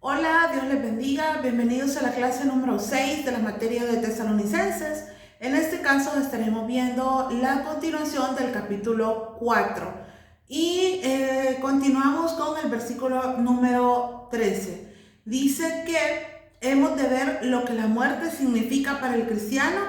Hola, Dios les bendiga. Bienvenidos a la clase número 6 de la materia de Tesalonicenses. En este caso estaremos viendo la continuación del capítulo 4 y continuamos con el versículo número 13. Dice que hemos de ver lo que la muerte significa para el cristiano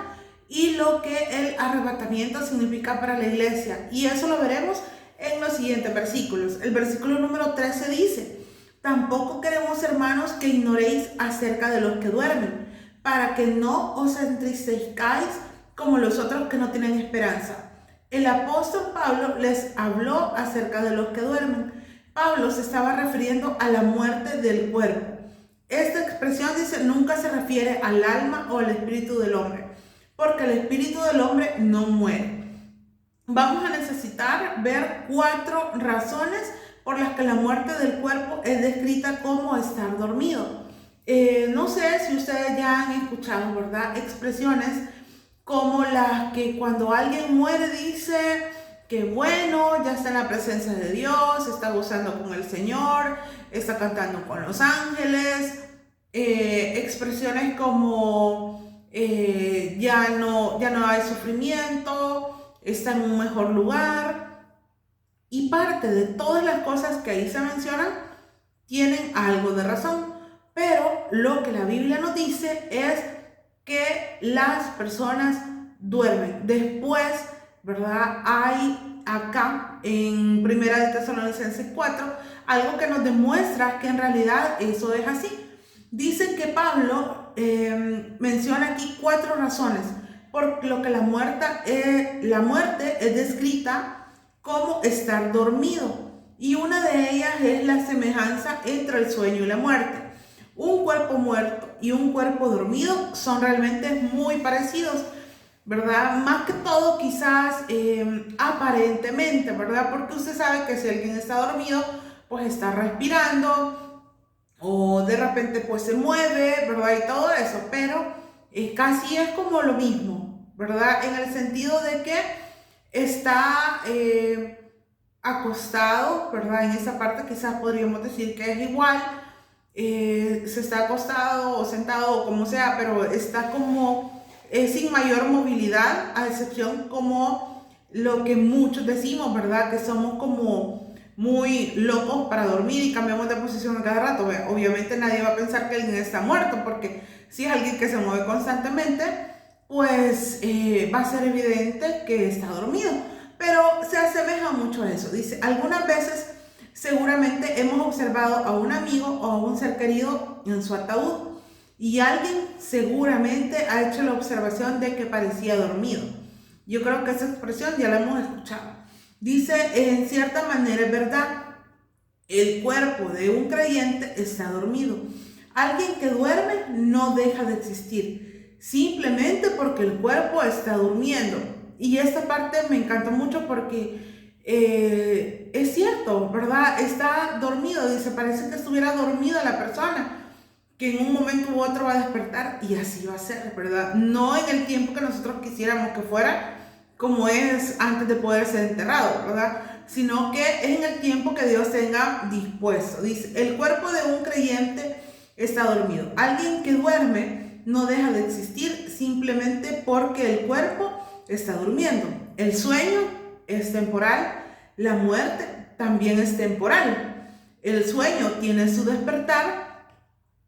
y lo que el arrebatamiento significa para la iglesia. Y eso lo veremos en los siguientes versículos. El versículo número 13 dice: tampoco queremos, hermanos, que ignoréis acerca de los que duermen, para que no os entristezcáis como los otros que no tienen esperanza. El apóstol Pablo les habló acerca de los que duermen. Pablo se estaba refiriendo a la muerte del cuerpo. Esta expresión dice nunca se refiere al alma o al espíritu del hombre, porque el espíritu del hombre no muere. Vamos a necesitar ver 4 razones por las que la muerte del cuerpo es descrita como estar dormido. No sé si ustedes ya han escuchado, ¿verdad?, expresiones como las que cuando alguien muere dice que bueno, ya está en la presencia de Dios, está gozando con el Señor, está cantando con los ángeles. Expresiones como ya no hay sufrimiento, está en un mejor lugar. Y parte de todas las cosas que ahí se mencionan tienen algo de razón. Pero lo que la Biblia nos dice es que las personas duermen. Después, ¿verdad? Hay acá en Primera de Tesalonicenses 4 algo que nos demuestra que en realidad eso es así. Dice que Pablo menciona aquí 4 razones por lo que la muerte es descrita como estar dormido. Y una de ellas es la semejanza entre el sueño y la muerte. Un cuerpo muerto y un cuerpo dormido son realmente muy parecidos, ¿verdad? Más que todo quizás aparentemente, ¿verdad? Porque usted sabe que si alguien está dormido, pues está respirando o de repente pues se mueve, ¿verdad? Y todo eso, pero casi es como lo mismo, ¿verdad? En el sentido de que está acostado, ¿verdad? En esa parte quizás podríamos decir que es igual, se está acostado o sentado o como sea, pero está como sin mayor movilidad, a excepción como lo que muchos decimos, ¿verdad? Que somos como muy locos para dormir y cambiamos de posición a cada rato. Obviamente nadie va a pensar que alguien está muerto, porque si es alguien que se mueve constantemente, pues va a ser evidente que está dormido. Pero se asemeja mucho a eso. Dice, algunas veces seguramente hemos observado a un amigo o a un ser querido en su ataúd y alguien seguramente ha hecho la observación de que parecía dormido. Yo creo que esa expresión ya la hemos escuchado. Dice, en cierta manera es verdad, el cuerpo de un creyente está dormido. Alguien que duerme no deja de existir, simplemente porque el cuerpo está durmiendo. Y esta parte me encantó mucho porque es cierto, ¿verdad? Está dormido, dice, parece que estuviera dormida la persona, que en un momento u otro va a despertar y así va a ser, ¿verdad? No en el tiempo que nosotros quisiéramos que fuera, como es antes de poder ser enterrado, ¿verdad? Sino que es en el tiempo que Dios tenga dispuesto. Dice, el cuerpo de un creyente está dormido. Alguien que duerme no deja de existir simplemente porque el cuerpo está durmiendo. El sueño es temporal, la muerte también es temporal. El sueño tiene su despertar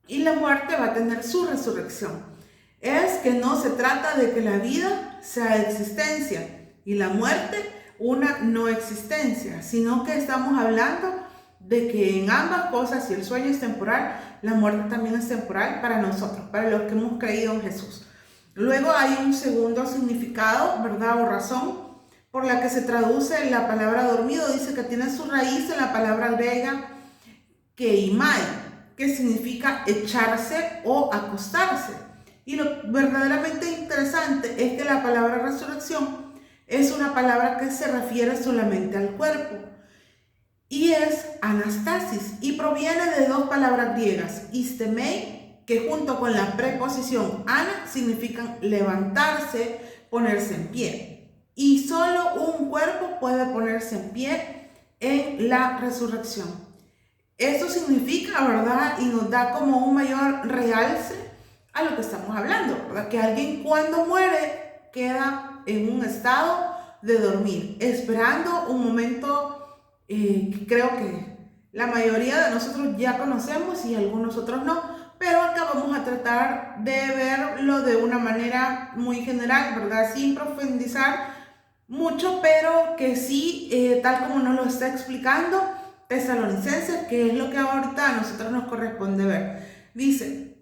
y la muerte va a tener su resurrección. Es que no se trata de que la vida sea existencia y la muerte una no existencia, sino que estamos hablando de que en ambas cosas, si el sueño es temporal, la muerte también es temporal para nosotros, para los que hemos creído en Jesús. Luego hay un segundo significado, ¿verdad? O razón por la que se traduce la palabra dormido. Dice que tiene su raíz en la palabra griega keimai, que significa echarse o acostarse. Y lo verdaderamente interesante es que la palabra resurrección es una palabra que se refiere solamente al cuerpo y es anastasis y proviene de 2 palabras griegas, istemei, que junto con la preposición ana significan levantarse, ponerse en pie. Y solo un cuerpo puede ponerse en pie en la resurrección. Esto significa, ¿verdad? Y nos da como un mayor realce a lo que estamos hablando, ¿verdad? Que alguien cuando muere queda en un estado de dormir, esperando un momento que creo que la mayoría de nosotros ya conocemos y algunos otros no, pero acá vamos a tratar de verlo de una manera muy general, ¿verdad? Sin profundizar mucho, pero que sí, tal como nos lo está explicando Tesalonicenses, que es lo que ahorita a nosotros nos corresponde ver. Dice,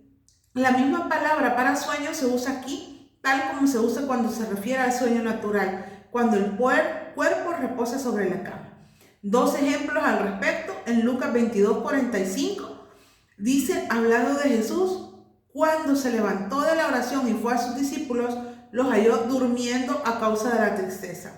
la misma palabra para sueño se usa aquí, tal como se usa cuando se refiere al sueño natural, cuando el cuerpo reposa sobre la cama. Dos ejemplos al respecto, en Lucas 22:45, dice, hablando de Jesús, cuando se levantó de la oración y fue a sus discípulos, los halló durmiendo a causa de la tristeza.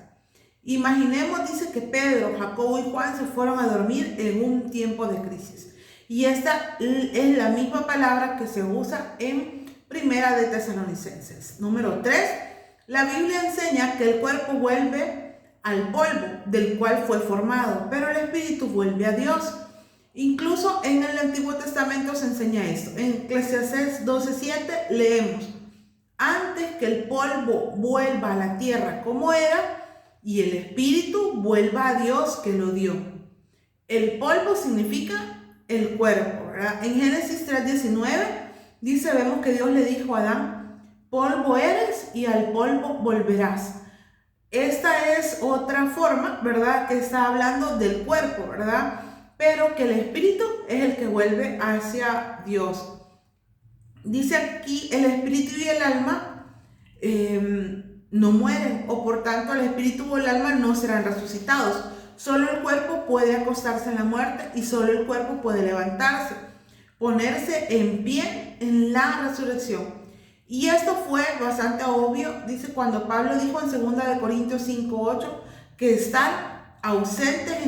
Imaginemos, dice, que Pedro, Jacobo y Juan se fueron a dormir en un tiempo de crisis. Y esta es la misma palabra que se usa en Primera de Tesalonicenses. Número 3, la Biblia enseña que el cuerpo vuelve al polvo del cual fue formado, pero el espíritu vuelve a Dios. Incluso en el Antiguo Testamento se enseña esto. En Eclesiastés 12:7 leemos, antes que el polvo vuelva a la tierra como era, y el espíritu vuelva a Dios que lo dio. El polvo significa el cuerpo, ¿verdad? En Génesis 3:19 dice, vemos que Dios le dijo a Adán, polvo eres y al polvo volverás. Esta es otra forma, ¿verdad? Que está hablando del cuerpo, ¿verdad? Pero que el espíritu es el que vuelve hacia Dios. Dice aquí, el espíritu y el alma no mueren, o por tanto el espíritu o el alma no serán resucitados. Solo el cuerpo puede acostarse en la muerte y solo el cuerpo puede levantarse, ponerse en pie en la resurrección. Y esto fue bastante obvio, dice cuando Pablo dijo en 2 Corintios 5:8 que estar ausentes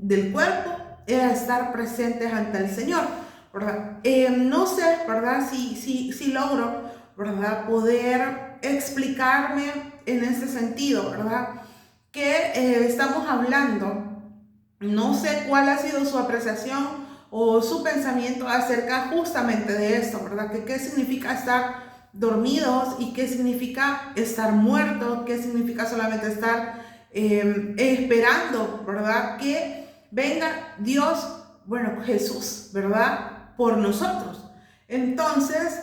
del cuerpo era estar presentes ante el Señor, ¿verdad? No sé, ¿verdad? Si logro, ¿verdad? Poder explicarme en este sentido, ¿verdad? Que estamos hablando, no sé cuál ha sido su apreciación o su pensamiento acerca justamente de esto, ¿verdad? Que qué significa estar dormidos y qué significa estar muertos, qué significa solamente estar esperando, ¿verdad? Que venga Dios, bueno, Jesús, ¿verdad? Por nosotros. Entonces,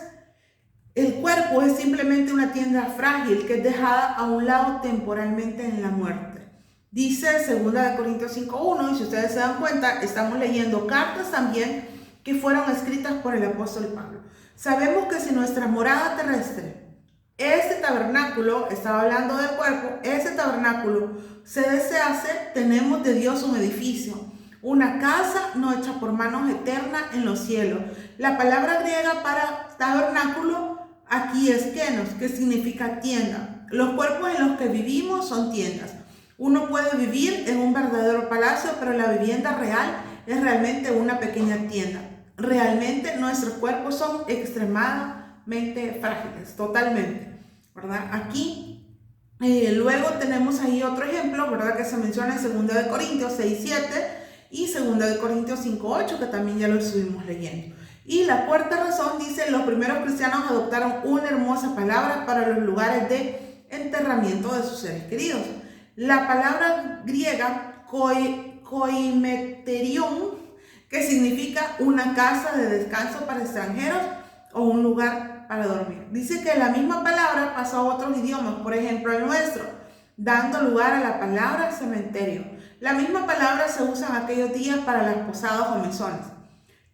el cuerpo es simplemente una tienda frágil que es dejada a un lado temporalmente en la muerte. Dice 2 Corintios 5:1, y si ustedes se dan cuenta, estamos leyendo cartas también que fueron escritas por el apóstol Pablo. Sabemos que si nuestra morada terrestre, este tabernáculo, estaba hablando del cuerpo, ese tabernáculo se deshace, tenemos de Dios un edificio, una casa no hecha por manos eterna en los cielos. La palabra griega para tabernáculo aquí es kenos, que significa tienda. Los cuerpos en los que vivimos son tiendas. Uno puede vivir en un verdadero palacio, pero la vivienda real es realmente una pequeña tienda. Realmente nuestros cuerpos son extremadamente frágiles, totalmente, ¿verdad? Aquí, luego tenemos ahí otro ejemplo, ¿verdad? Que se menciona en 2 Corintios 6:7 y 2 Corintios 5:8, que también ya lo estuvimos leyendo. Y la cuarta razón dice, los primeros cristianos adoptaron una hermosa palabra para los lugares de enterramiento de sus seres queridos. La palabra griega koimeterion, que significa una casa de descanso para extranjeros o un lugar para dormir. Dice que la misma palabra pasó a otros idiomas, por ejemplo el nuestro, dando lugar a la palabra cementerio. La misma palabra se usa en aquellos días para las posadas o mesones,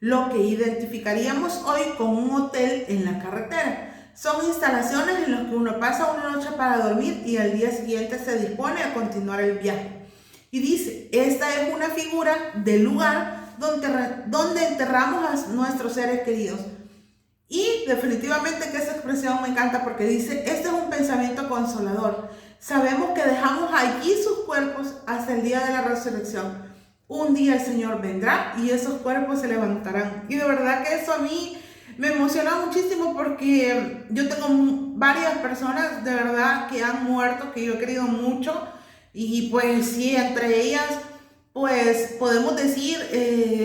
lo que identificaríamos hoy como un hotel en la carretera. Son instalaciones en las que uno pasa una noche para dormir y al día siguiente se dispone a continuar el viaje. Y dice, esta es una figura del lugar donde enterramos a nuestros seres queridos. Y definitivamente que esa expresión me encanta porque dice, este es un pensamiento consolador. Sabemos que dejamos allí sus cuerpos hasta el día de la resurrección. Un día el Señor vendrá y esos cuerpos se levantarán. Y de verdad que eso a mí me emociona muchísimo porque yo tengo varias personas de verdad que han muerto, que yo he querido mucho. Y pues sí, entre ellas pues podemos decir,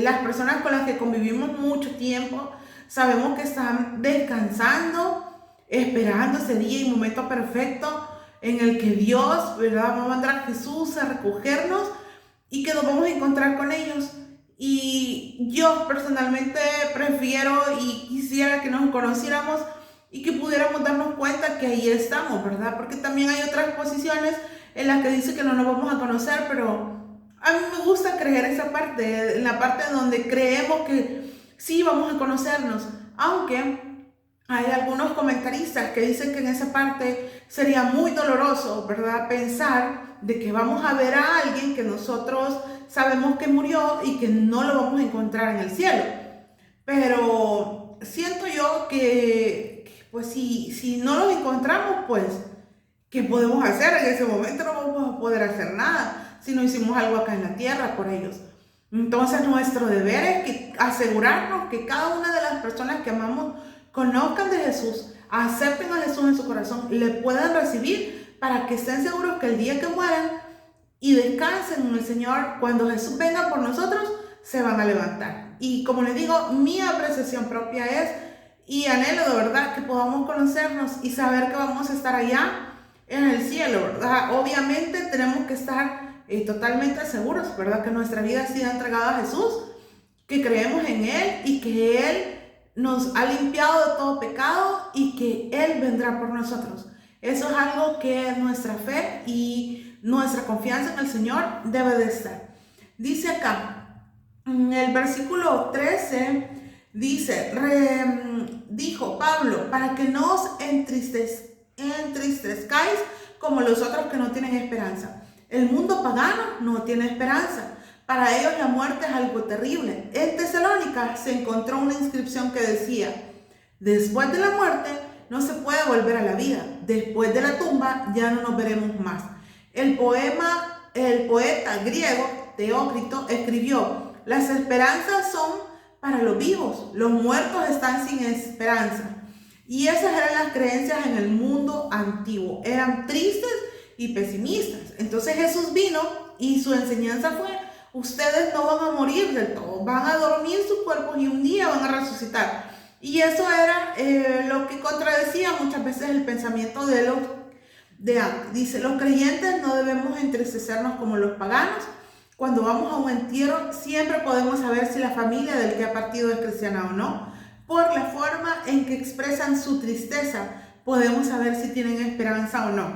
las personas con las que convivimos mucho tiempo, sabemos que están descansando, esperando ese día y momento perfecto en el que Dios, ¿verdad?, va a mandar a Jesús a recogernos y que nos vamos a encontrar con ellos. Y yo personalmente prefiero y quisiera que nos conociéramos y que pudiéramos darnos cuenta que ahí estamos, ¿verdad? Porque también hay otras posiciones en las que dice que no nos vamos a conocer, pero a mí me gusta creer esa parte, en la parte donde creemos que sí vamos a conocernos, aunque hay algunos comentaristas que dicen que en esa parte sería muy doloroso, ¿verdad? Pensar de que vamos a ver a alguien que nosotros sabemos que murió y que no lo vamos a encontrar en el cielo. Pero siento yo que pues si no los encontramos, pues, ¿qué podemos hacer? En ese momento no vamos a poder hacer nada si no hicimos algo acá en la tierra por ellos. Entonces nuestro deber es asegurarnos que cada una de las personas que amamos conozcan de Jesús, acepten a Jesús en su corazón, le puedan recibir para que estén seguros que el día que mueran y descansen en el Señor, cuando Jesús venga por nosotros, se van a levantar. Y como les digo, mi apreciación propia es, y anhelo de verdad que podamos conocernos y saber que vamos a estar allá en el cielo, ¿verdad? Obviamente tenemos que estar totalmente seguros, ¿verdad?, que nuestra vida ha sido entregada a Jesús, que creemos en Él y que Él nos ha limpiado de todo pecado y que Él vendrá por nosotros. Eso es algo que nuestra fe y nuestra confianza en el Señor debe de estar. Dice acá, en el versículo 13, dice, dijo Pablo, para que no os entristezcáis como los otros que no tienen esperanza. El mundo pagano no tiene esperanza. Para ellos la muerte es algo terrible. En Tesalónica se encontró una inscripción que decía, después de la muerte no se puede volver a la vida. Después de la tumba ya no nos veremos más. El poeta griego Teócrito escribió, las esperanzas son para los vivos, los muertos están sin esperanza. Y esas eran las creencias en el mundo antiguo. Eran tristes y pesimistas. Entonces Jesús vino y su enseñanza fue, ustedes no van a morir del todo, van a dormir sus cuerpos y un día van a resucitar. Y eso era lo que contradecía muchas veces el pensamiento de antes. Dice, los creyentes no debemos entristecernos como los paganos. Cuando vamos a un entierro, siempre podemos saber si la familia del que ha partido es cristiana o no. Por la forma en que expresan su tristeza, podemos saber si tienen esperanza o no.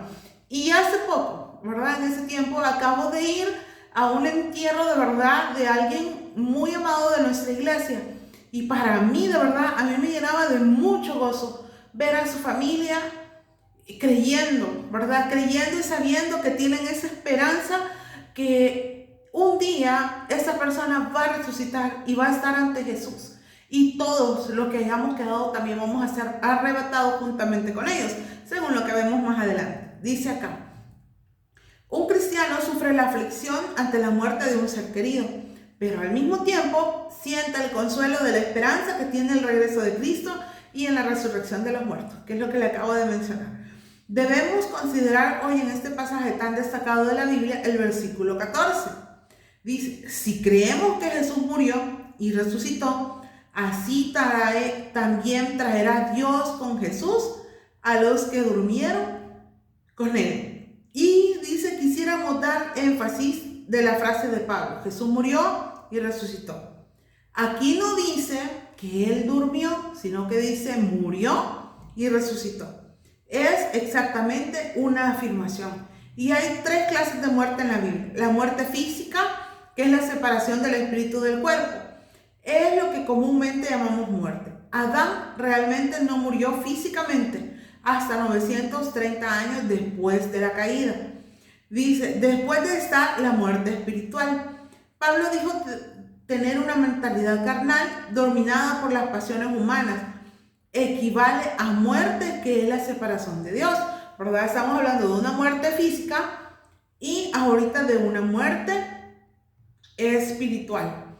Y hace poco, ¿verdad? En ese tiempo acabo de ir a un entierro de verdad de alguien muy amado de nuestra iglesia. Y para mí, de verdad, a mí me llenaba de mucho gozo ver a su familia creyendo, ¿verdad? Creyendo y sabiendo que tienen esa esperanza que un día esa persona va a resucitar y va a estar ante Jesús. Y todos los que hayamos quedado también vamos a ser arrebatados juntamente con ellos, según lo que vemos más adelante. Dice acá, un cristiano sufre la aflicción ante la muerte de un ser querido, pero al mismo tiempo siente el consuelo de la esperanza que tiene el regreso de Cristo y en la resurrección de los muertos, que es lo que le acabo de mencionar. Debemos considerar hoy en este pasaje tan destacado de la Biblia el versículo 14. Dice, si creemos que Jesús murió y resucitó, así también traerá Dios con Jesús a los que durmieron con Él. Y dice, quisiéramos dar énfasis de la frase de Pablo, Jesús murió y resucitó. Aquí no dice que Él durmió, sino que dice murió y resucitó. Es exactamente una afirmación. Y hay tres clases de muerte en la Biblia. La muerte física, que es la separación del espíritu del cuerpo. Es lo que comúnmente llamamos muerte. Adán realmente no murió físicamente hasta 930 años después de la caída. Dice, después de esta, la muerte espiritual. Pablo dijo tener una mentalidad carnal dominada por las pasiones humanas. Equivale a muerte, que es la separación de Dios, ¿verdad? Estamos hablando de una muerte física y ahorita de una muerte espiritual.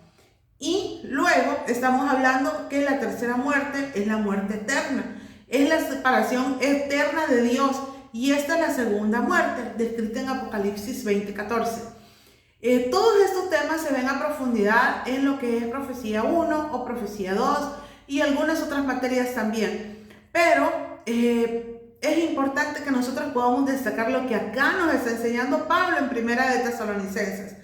Y luego estamos hablando que la tercera muerte es la muerte eterna. Es la separación eterna de Dios. Y esta es la segunda muerte, descrita en Apocalipsis 20:14. Todos estos temas se ven a profundidad en lo que es Profecía 1 o Profecía 2 y algunas otras materias también. Pero es importante que nosotros podamos destacar lo que acá nos está enseñando Pablo en Primera de Tesalonicenses.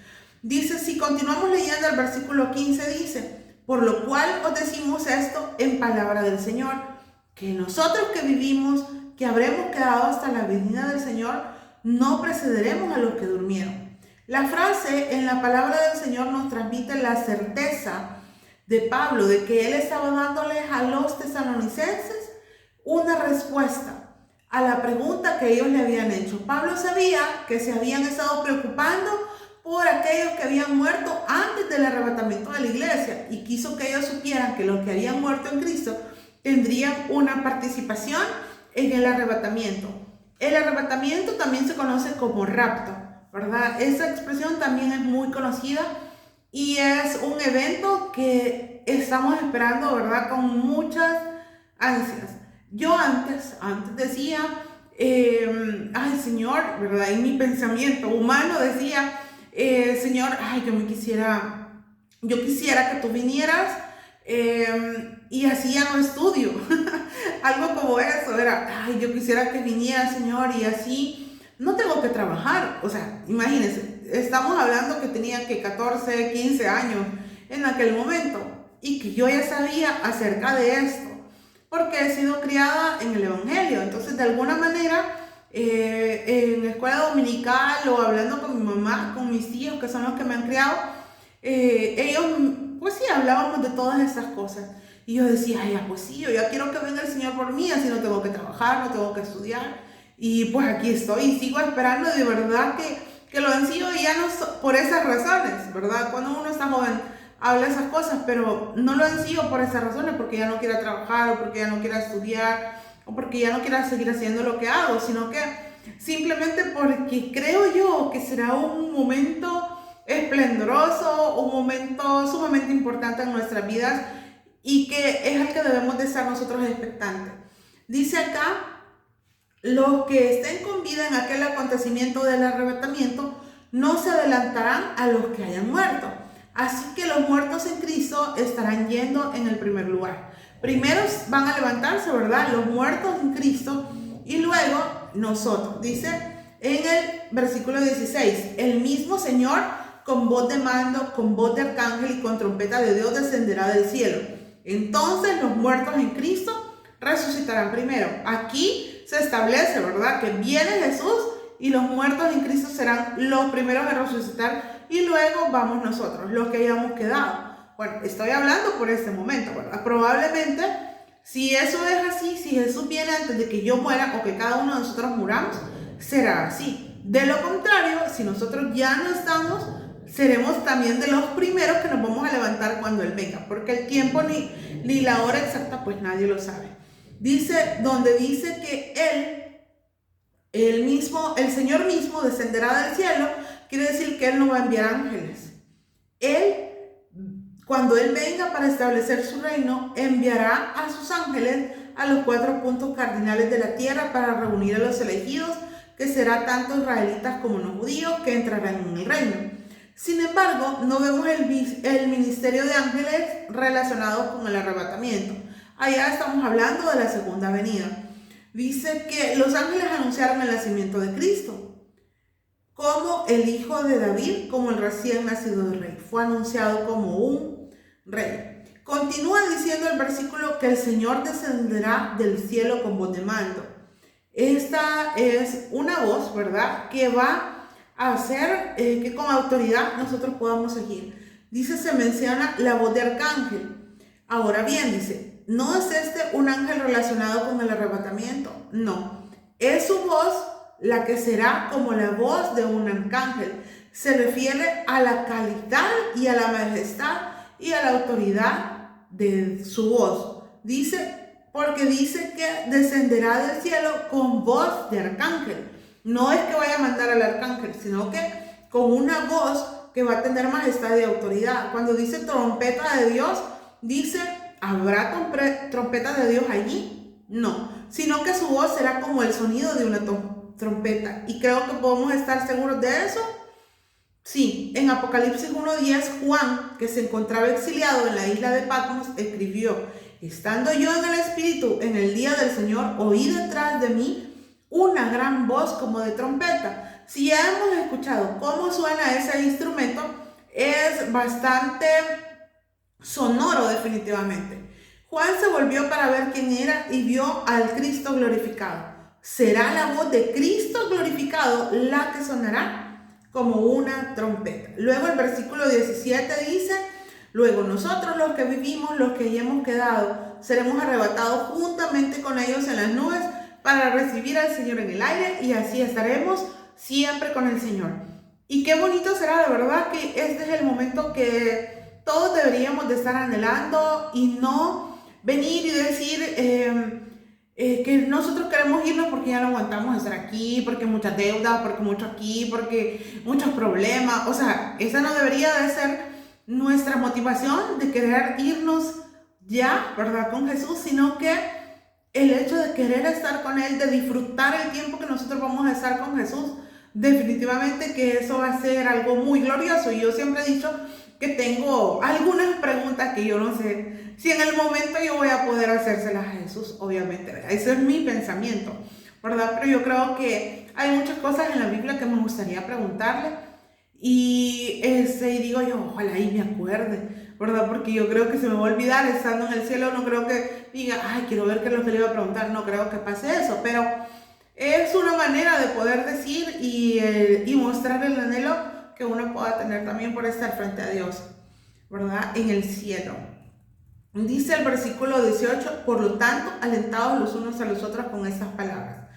Dice, si continuamos leyendo el versículo 15, dice, por lo cual os decimos esto en palabra del Señor, que nosotros que vivimos, que habremos quedado hasta la venida del Señor, no precederemos a los que durmieron. La frase en la palabra del Señor nos transmite la certeza de Pablo de que él estaba dándoles a los tesalonicenses una respuesta a la pregunta que ellos le habían hecho. Pablo sabía que se habían estado preocupando por aquellos que habían muerto antes del arrebatamiento de la iglesia y quiso que ellos supieran que los que habían muerto en Cristo tendrían una participación en el arrebatamiento. El arrebatamiento también se conoce como rapto, ¿verdad? Esa expresión también es muy conocida y es un evento que estamos esperando, ¿verdad? Con muchas ansias. Yo antes decía, ay Señor, ¿verdad? En mi pensamiento humano decía, Señor, ay, yo quisiera que tú vinieras y así ya no estudio. Algo como eso, era, ay, yo quisiera que viniera, Señor, y así no tengo que trabajar. O sea, imagínense, estamos hablando que tenía que 14, 15 años en aquel momento y que yo ya sabía acerca de esto, porque he sido criada en el Evangelio. Entonces, de alguna manera, en la escuela dominical o hablando con mi mamá, con mis tíos, que son los que me han criado, ellos, pues sí, hablábamos de todas estas cosas. Y yo decía, ay, pues sí, yo ya quiero que venga el Señor por mí, así no tengo que trabajar, no tengo que estudiar. Y pues aquí estoy y sigo esperando, de verdad que lo ansío ya no por esas razones, ¿verdad? Cuando uno está joven habla esas cosas, pero no lo ansío por esas razones, porque ya no quiera trabajar o porque ya no quiera estudiar o porque ya no quiera seguir haciendo lo que hago, sino que simplemente porque creo yo que será un momento esplendoroso, un momento sumamente importante en nuestras vidas y que es el que debemos de estar nosotros expectantes. Dice acá, los que estén con vida en aquel acontecimiento del arrebatamiento no se adelantarán a los que hayan muerto. Así que los muertos en Cristo estarán yendo en el primer lugar. Primero van a levantarse, ¿verdad? Los muertos en Cristo y luego nosotros. Dice en el versículo 16, el mismo Señor con voz de mando, con voz de arcángel y con trompeta de Dios descenderá del cielo. Entonces los muertos en Cristo resucitarán primero. Aquí se establece, ¿verdad? Que viene Jesús y los muertos en Cristo serán los primeros en resucitar y luego vamos nosotros, los que hayamos quedado. Bueno, estoy hablando por este momento, ¿verdad? Probablemente, si eso es así, si Jesús viene antes de que yo muera o que cada uno de nosotros muramos, será así. De lo contrario, si nosotros ya no estamos, seremos también de los primeros que nos vamos a levantar cuando Él venga, porque el tiempo ni la hora exacta, pues nadie lo sabe. Dice, donde dice que el Señor mismo descenderá del cielo, quiere decir que Él no va a enviar ángeles. Cuando Él venga para establecer su reino, enviará a sus ángeles a los 4 puntos cardinales de la tierra para reunir a los elegidos, que será tanto israelitas como no judíos, que entrarán en el reino. Sin embargo, no vemos el ministerio de ángeles relacionado con el arrebatamiento. Allá estamos hablando de la segunda venida. Dice que los ángeles anunciaron el nacimiento de Cristo como el hijo de David, como el recién nacido rey. Fue anunciado como un rey. Continúa diciendo el versículo que el Señor descenderá del cielo con voz de mando. Esta es una voz, ¿verdad?, que va a hacer que con autoridad nosotros podamos seguir. Dice, se menciona la voz de arcángel. Ahora bien, dice, ¿no es este un ángel relacionado con el arrebatamiento? No, es su voz la que será como la voz de un arcángel. Se refiere a la calidad y a la majestad y a la autoridad de su voz. Dice, porque dice que descenderá del cielo con voz de arcángel. No es que vaya a mandar al arcángel, sino que con una voz que va a tener majestad y autoridad. Cuando dice trompeta de Dios, dice, ¿habrá trompeta de Dios allí? No, sino que su voz será como el sonido de una trompeta. Y creo que podemos estar seguros de eso, Sí, en Apocalipsis 1:10, Juan, que se encontraba exiliado en la isla de Patmos, escribió: estando yo en el Espíritu en el día del Señor, oí detrás de mí una gran voz como de trompeta. Si ya hemos escuchado cómo suena ese instrumento, es bastante sonoro definitivamente. Juan se volvió para ver quién era y vio al Cristo glorificado. ¿Será la voz de Cristo glorificado la que sonará como una trompeta? Luego el versículo 17 dice: luego nosotros los que vivimos, los que ya hemos quedado, seremos arrebatados juntamente con ellos en las nubes para recibir al Señor en el aire, y así estaremos siempre con el Señor. Y qué bonito será, la verdad, que este es el momento que todos deberíamos de estar anhelando, y no venir y decir que nosotros queremos irnos porque ya no aguantamos estar aquí, porque muchas deudas, porque mucho aquí, porque muchos problemas. O sea, esa no debería de ser nuestra motivación de querer irnos ya, ¿verdad?, con Jesús, sino que el hecho de querer estar con Él, de disfrutar el tiempo que nosotros vamos a estar con Jesús, definitivamente que eso va a ser algo muy glorioso. Y yo siempre he dicho que tengo algunas preguntas que yo no sé si en el momento yo voy a poder hacérselas a Jesús, obviamente, ¿verdad? Ese es mi pensamiento, ¿verdad? Pero yo creo que hay muchas cosas en la Biblia que me gustaría preguntarle, y digo yo, ojalá y me acuerde, ¿verdad? Porque yo creo que se me va a olvidar estando en el cielo. No creo que diga, ay, quiero ver qué es lo que le iba a preguntar. No creo que pase eso, pero es una manera de poder decir y mostrar el anhelo que uno pueda tener también por estar frente a Dios, ¿verdad?, en el cielo. Dice el versículo 18: por lo tanto, alentados los unos a los otros con estas palabras.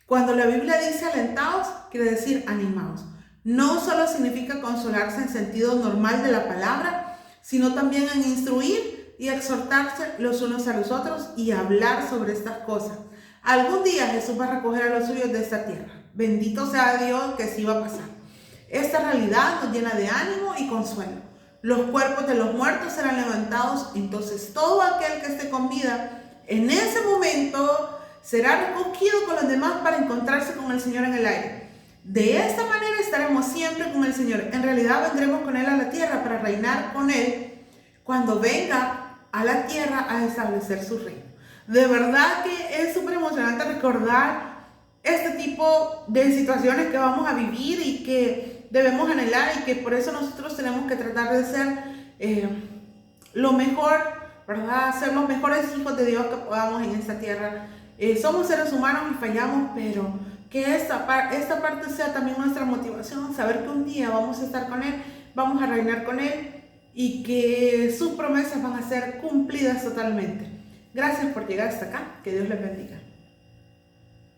Cuando la Biblia dice alentados, quiere decir animados. No solo significa consolarse en sentido normal de la palabra, sino también en instruir y exhortarse los unos a los otros y hablar sobre estas cosas. Algún día Jesús va a recoger a los suyos de esta tierra. Bendito sea Dios que sí va a pasar. Esta realidad nos llena de ánimo y consuelo. Los cuerpos de los muertos serán levantados, entonces todo aquel que esté con vida en ese momento será recogido con los demás para encontrarse con el Señor en el aire. De esta manera estaremos siempre con el Señor. En realidad vendremos con Él a la tierra para reinar con Él cuando venga a la tierra a establecer su reino. De verdad que es súper emocionante recordar este tipo de situaciones que vamos a vivir y que debemos anhelar, y que por eso nosotros tenemos que tratar de ser lo mejor, ¿verdad? Ser los mejores hijos de Dios que podamos en esta tierra. Somos seres humanos y fallamos, pero que esta parte sea también nuestra motivación, saber que un día vamos a estar con Él, vamos a reinar con Él, y que sus promesas van a ser cumplidas totalmente. Gracias por llegar hasta acá, que Dios les bendiga.